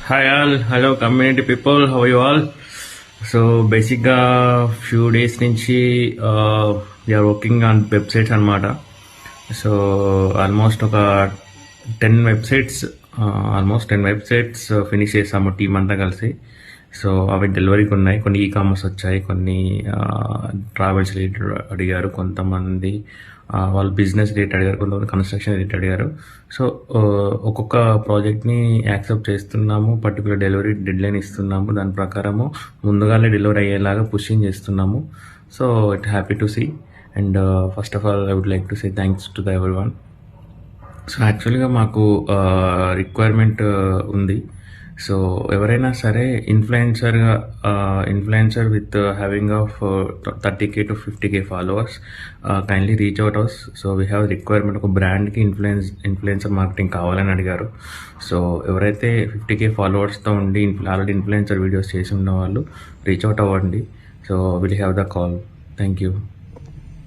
Hi all, hello community people, how are you all? So బేసిక్గా few days నుంచి we are working on websites అనమాట. So almost ఒక 10 websites finish చేసాము team అంతా కలిసి. సో అవి డెలివరీకి ఉన్నాయి. కొన్ని కామర్స్ వచ్చాయి, కొన్ని ట్రావెల్స్ రిలేటెడ్ అడిగారు, కొంతమంది వాళ్ళు బిజినెస్ రిలేటెడ్ అడిగారు, కొంతమంది కన్స్ట్రక్షన్ రిలేటెడ్ అడిగారు. సో ఒక్కొక్క ప్రాజెక్ట్ని యాక్సెప్ట్ చేస్తున్నాము, పర్టికులర్ డెలివరీ డెడ్లైన్ ఇస్తున్నాము, దాని ప్రకారము ముందుగానే డెలివరీ అయ్యేలాగా పుషింగ్ చేస్తున్నాము. So it happy to see. And first of all I would like to say thanks to the everyone. So యాక్చువల్గా మాకు రిక్వైర్మెంట్ ఉంది. సో ఎవరైనా సరే influencer with having of 30K to 50K followers kindly reach out ours. So we have requirement, ఒక బ్రాండ్కి influencer marketing కావాలని అడిగారు. So ఎవరైతే 50K ఫాలోవర్స్తో ఉండి ఆల్రెడీ ఇన్ఫ్లుయెన్సర్ వీడియోస్ చేసి ఉన్న వాళ్ళు రీచ్ అవుట్ అవ్వండి. So will have the call. Thank you.